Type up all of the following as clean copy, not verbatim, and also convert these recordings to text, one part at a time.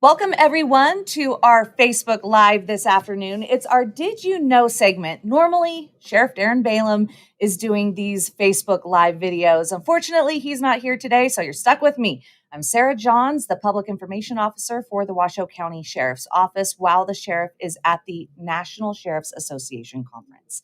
Welcome, everyone, to our Facebook Live this afternoon. It's our Did You Know segment. Normally, Sheriff Darren Balaam is doing these Facebook Live videos. Unfortunately, he's not here today, so you're stuck with me. I'm Sarah Johns, the Public Information Officer for the Washoe County Sheriff's Office, while the sheriff is at the National Sheriff's Association Conference.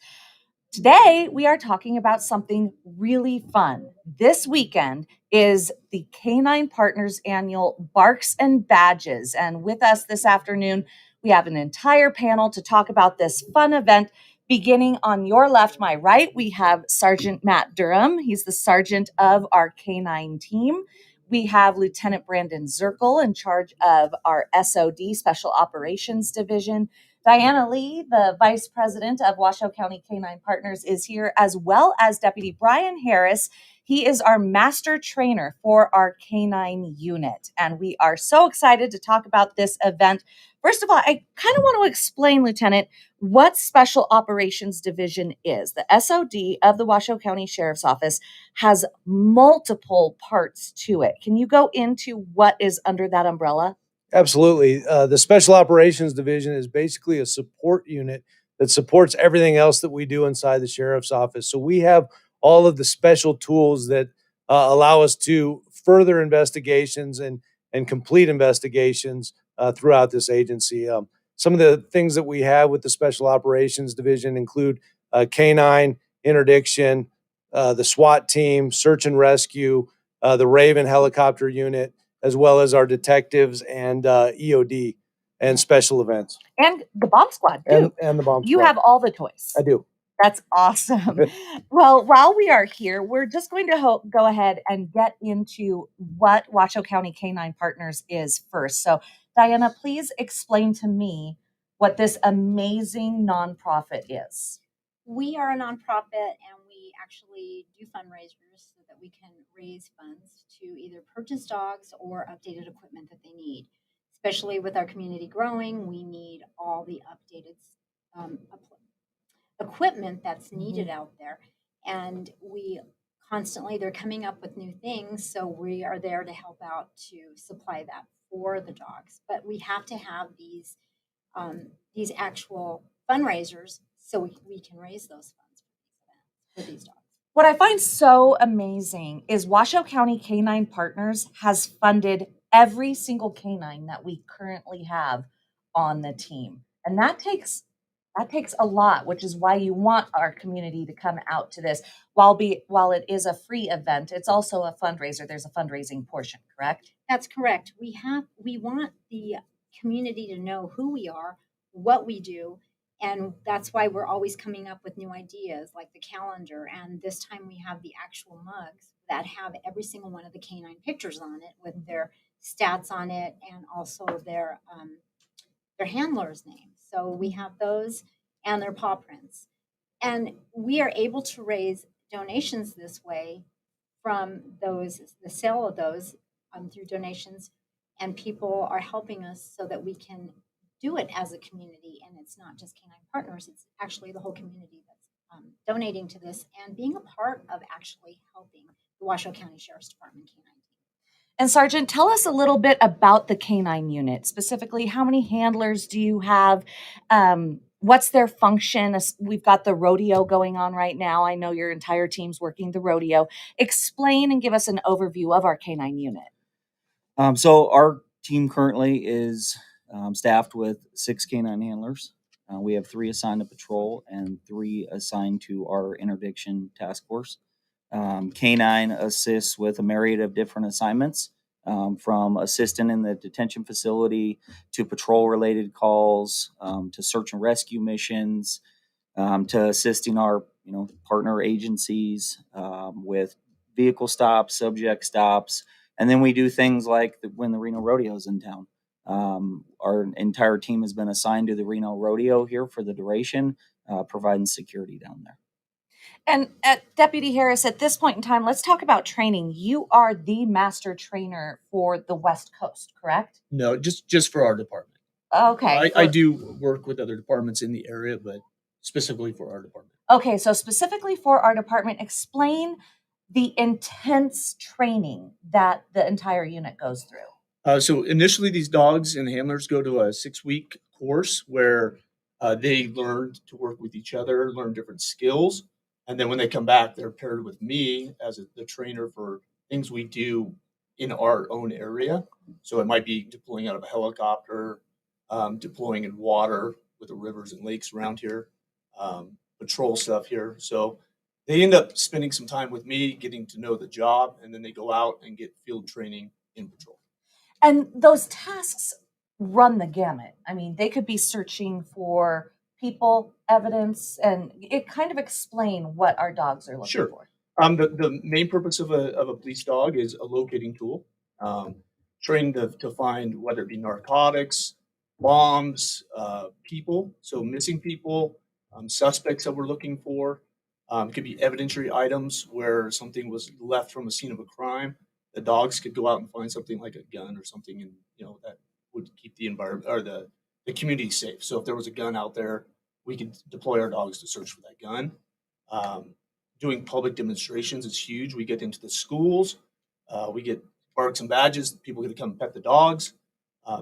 Today, we are talking about something really fun. This weekend is the K9 Partners Annual Barks and Badges. And with us this afternoon, we have an entire panel to talk about this fun event. Beginning on your left, my right, we have Sergeant Matt Durham. He's the sergeant of our K9 team. We have Lieutenant Brandon Zirkle in charge of our SOD, Special Operations Division. Diana Lee, the Vice President of Washoe County K9 Partners, is here, as well as Deputy Brian Harris. He is our master trainer for our K9 unit, and we are so excited to talk about this event. First of all, I kind of want to explain, Lieutenant, what Special Operations Division is. The SOD of the Washoe County Sheriff's Office has multiple parts to it. Can you go into what is under that umbrella? Absolutely. The Special Operations Division is basically a support unit that supports everything else that we do inside the sheriff's office. So we have all of the special tools that allow us to further investigations and complete investigations throughout this agency. Some of the things that we have with the Special Operations Division include K9 interdiction, the SWAT team, search and rescue, the Raven helicopter unit, as well as our detectives and EOD and special events. And the bomb squad, too. And the bomb squad. You have all the toys. I do. That's awesome. Well, while we are here, we're just going to go ahead and get into what Washoe County K9 Partners is first. So, Diana, please explain to me what this amazing nonprofit is. We are a nonprofit, and we actually do fundraisers so that we can raise funds to either purchase dogs or updated equipment that they need. Especially with our community growing, we need all the updated equipment that's needed out there. And they're coming up with new things, so we are there to help out to supply that for the dogs. But we have to have these actual fundraisers so we can raise those funds for these dogs. What I find so amazing is Washoe County K9 Partners has funded every single canine that we currently have on the team. And that takes a lot, which is why you want our community to come out to this. While it is a free event, it's also a fundraiser. There's a fundraising portion, correct? That's correct. We want the community to know who we are, what we do, and that's why we're always coming up with new ideas like the calendar. And this time we have the actual mugs that have every single one of the canine pictures on it with their stats on it and also their handler's name. So we have those and their paw prints. And we are able to raise donations this way from the sale of those through donations. And people are helping us so that we can do it as a community. And it's not just K9 Partners, it's actually the whole community that's donating to this and being a part of actually helping the Washoe County Sheriff's Department K9 team. And Sergeant, tell us a little bit about the K9 unit. Specifically, how many handlers do you have? What's their function? We've got the rodeo going on right now. I know your entire team's working the rodeo. Explain and give us an overview of our K9 unit. So our team currently is staffed with 6 K9 handlers. We have 3 assigned to patrol and 3 assigned to our interdiction task force. K9 assists with a myriad of different assignments, from assisting in the detention facility to patrol-related calls, to search and rescue missions, to assisting our partner agencies with vehicle stops, subject stops, and then we do things like when the Reno Rodeo's in town. Our entire team has been assigned to the Reno Rodeo here for the duration, providing security down there. And Deputy Harris, at this point in time, let's talk about training. You are the master trainer for the West Coast, correct? No, just for our department. Okay. I do work with other departments in the area, but specifically for our department. Okay, so specifically for our department, explain the intense training that the entire unit goes through. So initially, these dogs and handlers go to a 6-week course where they learn to work with each other, learn different skills, and then when they come back, they're paired with me as the trainer for things we do in our own area. So it might be deploying out of a helicopter, deploying in water with the rivers and lakes around here, patrol stuff here. So they end up spending some time with me, getting to know the job, and then they go out and get field training in patrol. And those tasks run the gamut. I mean, they could be searching for people, evidence, and it kind of explain what our dogs are looking Sure. for. The main purpose of a police dog is a locating tool, um, trained to find whether it be narcotics, bombs, people, so missing people, suspects that we're looking for. It could be evidentiary items where something was left from a scene of a crime. The dogs could go out and find something like a gun or something, and that would keep the environment or the community safe. So if there was a gun out there, we could deploy our dogs to search for that gun. Um, Doing public demonstrations is huge. We get into the schools, we get barks and badges. People get to come pet the dogs.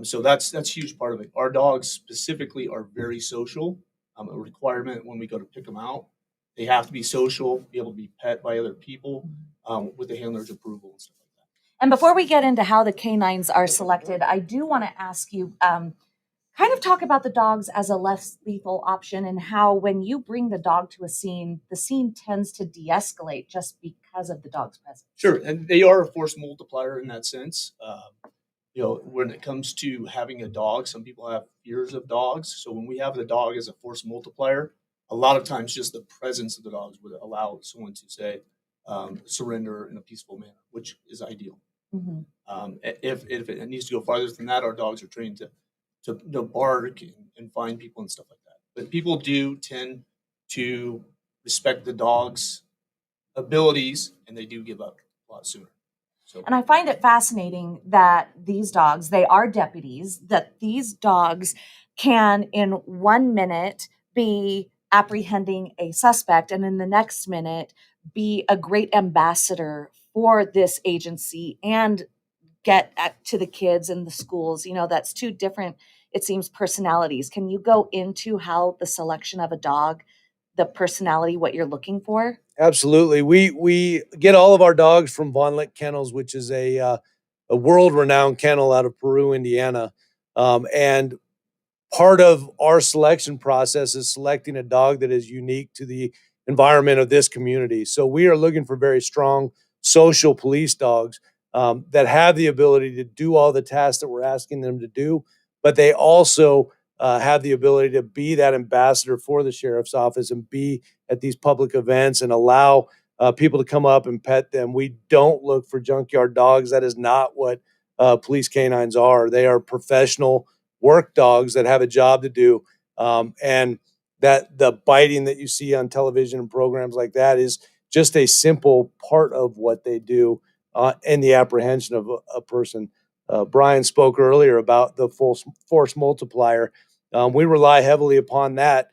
So that's a huge part of it. Our dogs specifically are very social. A requirement when we go to pick them out, they have to be social, be able to be pet by other people with the handler's approval and stuff like that. And before we get into how the canines are selected, I do want to ask you kind of talk about the dogs as a less lethal option and how when you bring the dog to a scene, the scene tends to de-escalate just because of the dog's presence. Sure, and they are a force multiplier in that sense. When it comes to having a dog, some people have fears of dogs. So when we have the dog as a force multiplier, a lot of times just the presence of the dogs would allow someone to say surrender in a peaceful manner, which is ideal. Mm-hmm. If it needs to go farther than that, our dogs are trained to bark and find people and stuff like that. But people do tend to respect the dog's abilities, and they do give up a lot sooner. So, And I find it fascinating that these dogs, they are deputies, that these dogs can in 1 minute be apprehending a suspect and in the next minute be a great ambassador for this agency and to the kids and the schools. That's two different, it seems, personalities. Can you go into how the selection of a dog, the personality, what you're looking for? Absolutely. We get all of our dogs from Von Lick Kennels, which is a world renowned kennel out of Peru, Indiana. And part of our selection process is selecting a dog that is unique to the environment of this community. So we are looking for very strong social police dogs that have the ability to do all the tasks that we're asking them to do, but they also have the ability to be that ambassador for the sheriff's office and be at these public events and allow people to come up and pet them. We don't look for junkyard dogs. That is not what police canines are. They are professional work dogs that have a job to do. And that the biting that you see on television and programs like that is just a simple part of what they do in the apprehension of a person. Brian spoke earlier about the full force multiplier. We rely heavily upon that.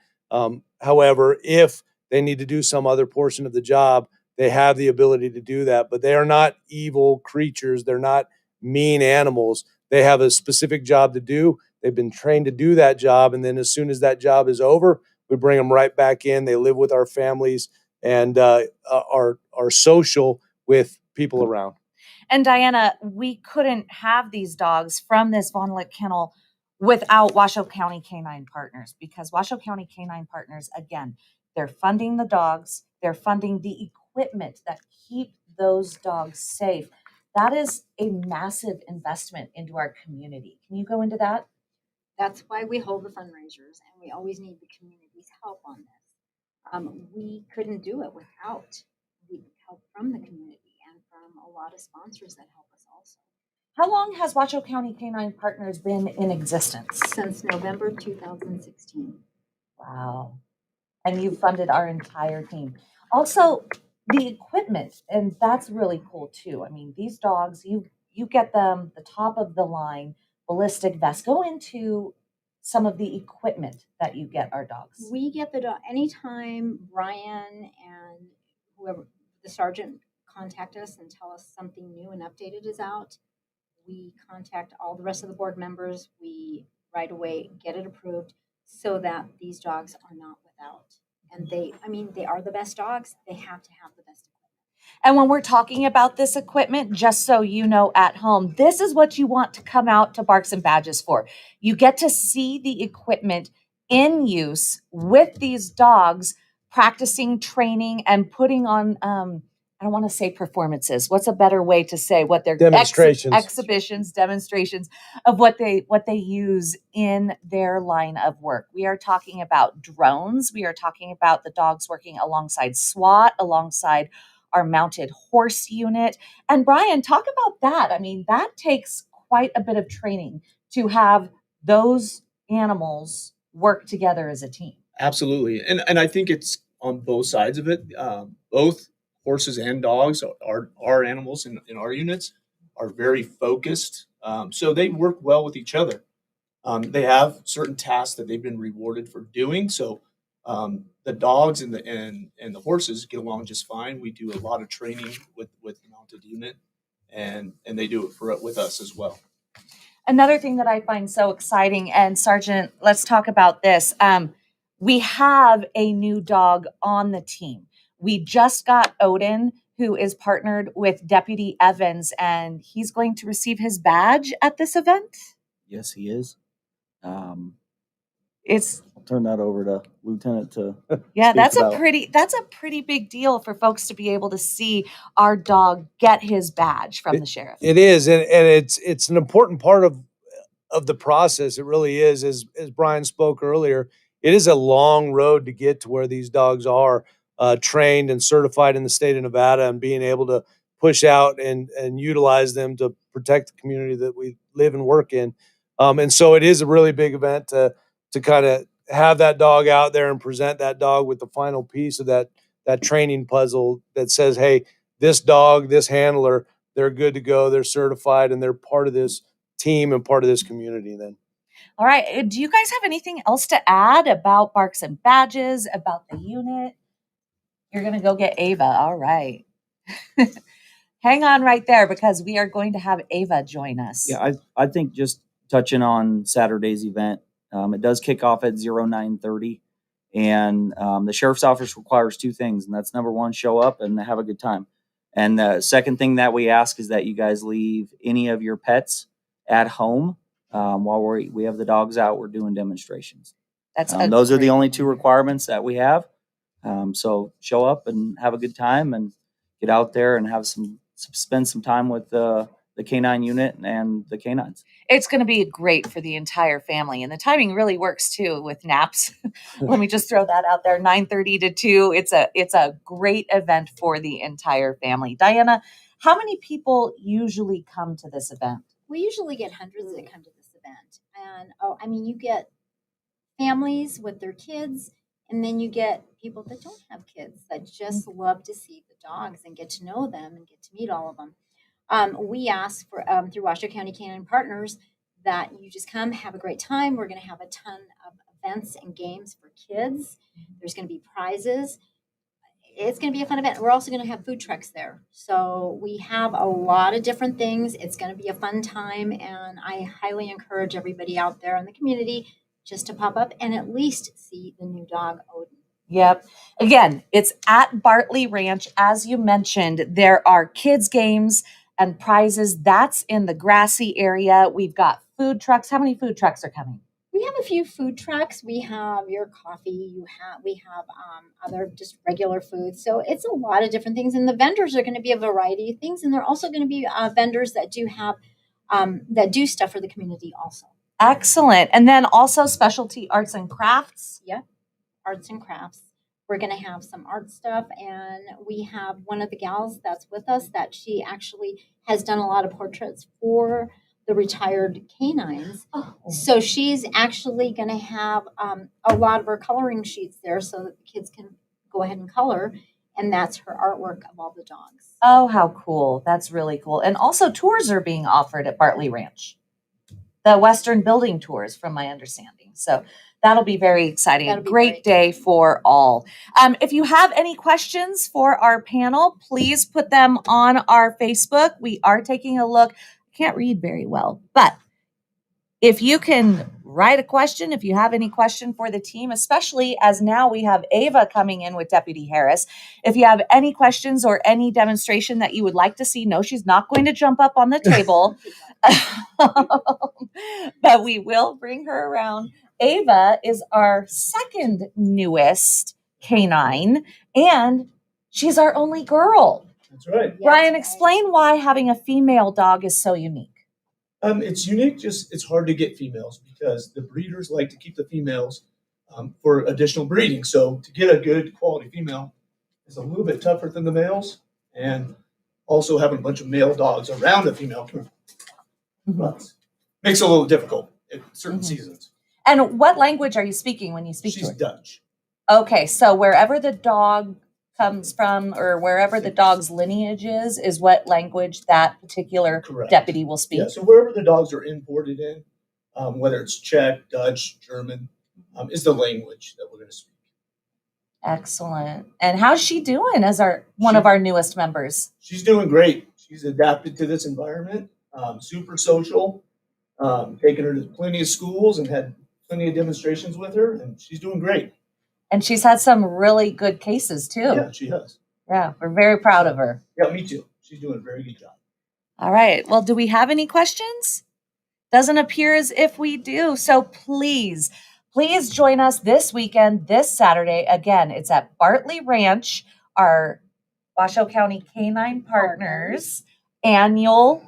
However, if they need to do some other portion of the job, they have the ability to do that, but they are not evil creatures. They're not mean animals. They have a specific job to do. They've been trained to do that job. And then as soon as that job is over, we bring them right back in. They live with our families and are social with people around. And Diana, we couldn't have these dogs from this Von Lick kennel without Washoe County K9 Partners, because Washoe County K9 Partners, again, they're funding the dogs, they're funding the equipment that keep those dogs safe. That is a massive investment into our community. Can you go into that? That's why we hold the fundraisers, and we always need the community's help on this. We couldn't do it without the help from the community and from a lot of sponsors that help us also. How long has Washoe County K9 Partners been in existence? Since November 2016. Wow. And you funded our entire team. Also, the equipment, and that's really cool too. I mean, these dogs, you get them the top of the line ballistic vests. Go into some of the equipment that you get our dogs. We get the dog anytime Brian and whoever the sergeant contact us and tell us something new and updated is out. we contact all the rest of the board members. We right away get it approved so that these dogs are not without. And they are the best dogs. They have to have the best equipment. And when we're talking about this equipment, just so you know at home, this is what you want to come out to Barks and Badges for. You get to see the equipment in use with these dogs, practicing, training, and putting on, I don't want to say performances. What's a better way to say what they're Demonstrations. exhibitions, demonstrations of what they use in their line of work. We are talking about drones. We are talking about the dogs working alongside SWAT, alongside our mounted horse unit. And Brian, talk about that. I mean, that takes quite a bit of training to have those animals work together as a team. Absolutely. And I think it's on both sides of it. Both horses and dogs, our animals in our units, are very focused. So they work well with each other. They have certain tasks that they've been rewarded for doing. So the dogs and the horses get along just fine. We do a lot of training with the mounted unit, and they do it with us as well. Another thing that I find so exciting, and Sergeant, let's talk about this. We have a new dog on the team. We just got Odin, who is partnered with Deputy Evans, and he's going to receive his badge at this event. Yes, he is. It's I'll turn that over to Lieutenant to yeah, speak that's about. a pretty big deal for folks to be able to see our dog get his badge from the sheriff. It is, and it's an important part of the process. It really is. As Brian spoke earlier, it is a long road to get to where these dogs are trained and certified in the state of Nevada, and being able to push out and utilize them to protect the community that we live and work in. And so it is a really big event to kind of have that dog out there and present that dog with the final piece of that training puzzle that says, hey, this dog, this handler, they're good to go, they're certified, and they're part of this team and part of this community then. All right. Do you guys have anything else to add about Barks and Badges, about the unit? You're going to go get Ava. All right. Hang on right there, because we are going to have Ava join us. Yeah, I think just touching on Saturday's event, it does kick off at 09:30, and the sheriff's office requires two things, and that's number one, show up and have a good time. And the second thing that we ask is that you guys leave any of your pets at home while we have the dogs out. We're doing demonstrations. Those are the only two requirements that we have. So show up and have a good time, and get out there and spend some time with the K9 unit and the canines. It's going to be great for the entire family, and the timing really works too with naps. Let me just throw that out there. 9:30 to 2. It's a great event for the entire family. Diana, how many people usually come to this event? We usually get hundreds that come to this event. And you get families with their kids, and then you get people that don't have kids that just love to see the dogs and get to know them and get to meet all of them. We ask for through Washoe County Canine Partners that you just come, have a great time. We're going to have a ton of events and games for kids. There's going to be prizes. It's going to be a fun event. We're also going to have food trucks there. So we have a lot of different things. It's going to be a fun time, and I highly encourage everybody out there in the community just to pop up and at least see the new dog, Odin. Yep. Again, it's at Bartley Ranch. As you mentioned, there are kids' games and prizes. That's in the grassy area. We've got food trucks. How many food trucks are coming? We have a few food trucks. We have your coffee. We have other just regular food. So it's a lot of different things. And the vendors are going to be a variety of things. And they're also going to be vendors that do have that do stuff for the community also. Excellent. And then also specialty arts and crafts. Yeah, arts and crafts. We're going to have some art stuff, and we have one of the gals that's with us that she actually has done a lot of portraits for the retired canines. Oh. So she's actually going to have a lot of her coloring sheets there so that the kids can go ahead and color, and that's her artwork of all the dogs. Oh, how cool. That's really cool. And also tours are being offered at Bartley Ranch. The Western Building tours, from my understanding. So that'll be very exciting. A great day for all. If you have any questions for our panel, please put them on our Facebook. We are taking a look. can't read very well. But if you can write a question, if you have any question for the team, especially as now we have Ava coming in with Deputy Harris, if you have any questions or any demonstration that you would like to see, no, she's not going to jump up on the table, but we will bring her around. Ava is our second newest canine, and she's our only girl. That's right. Brian, explain why having a female dog is so unique. It's unique, just it's hard to get females because the breeders like to keep the females for additional breeding. So to get a good quality female is a little bit tougher than the males, and also having a bunch of male dogs around a female makes it a little difficult at certain seasons. And what language are you speaking when you speak She's to her? Dutch. Okay, so wherever the dog comes from or wherever the dog's lineage is what language that particular Correct. deputy will speak. Yeah, so wherever the dogs are imported in, whether it's Czech, Dutch, German, is the language that we're going to speak. Excellent. And how's she doing as one of our newest members? She's doing great. She's adapted to this environment, super social, taken her to plenty of schools and had plenty of demonstrations with her, and she's doing great. And she's had some really good cases too. Yeah, she has. Yeah, we're very proud of her. Yeah, me too. She's doing a very good job. All right. Well, do we have any questions? Doesn't appear as if we do. So please join us this weekend, this Saturday. Again, it's at Bartley Ranch, our Washoe County K9 Partners annual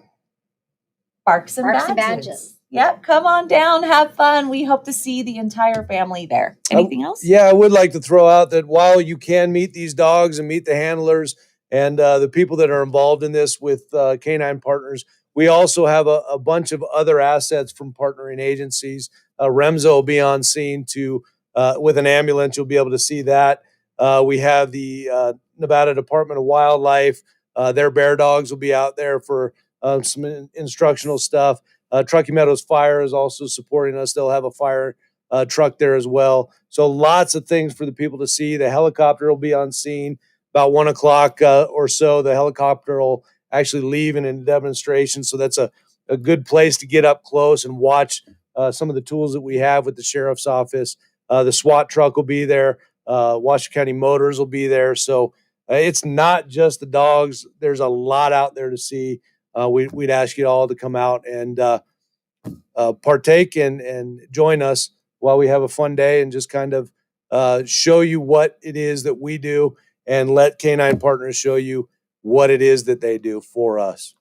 Barks and Badges. Yep, come on down, have fun. We hope to see the entire family there. Anything else? Yeah, I would like to throw out that while you can meet these dogs and meet the handlers and the people that are involved in this with K9 Partners, we also have a bunch of other assets from partnering agencies. Remzo will be on scene with an ambulance. You'll be able to see that. We have the Nevada Department of Wildlife. Their bear dogs will be out there for some instructional stuff. Truckee Meadows Fire is also supporting us. They'll have a fire truck there as well. So lots of things for the people to see. The helicopter will be on scene about 1 o'clock or so. The helicopter will actually leave in a demonstration. So that's a good place to get up close and watch some of the tools that we have with the sheriff's office. The SWAT truck will be there. Washoe County Motors will be there. So it's not just the dogs. There's a lot out there to see. We'd ask you all to come out and partake and join us while we have a fun day and just kind of show you what it is that we do and let K9 Partners show you what it is that they do for us.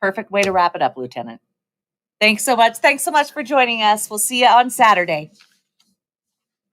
Perfect way to wrap it up, Lieutenant. Thanks so much. Thanks so much for joining us. We'll see you on Saturday.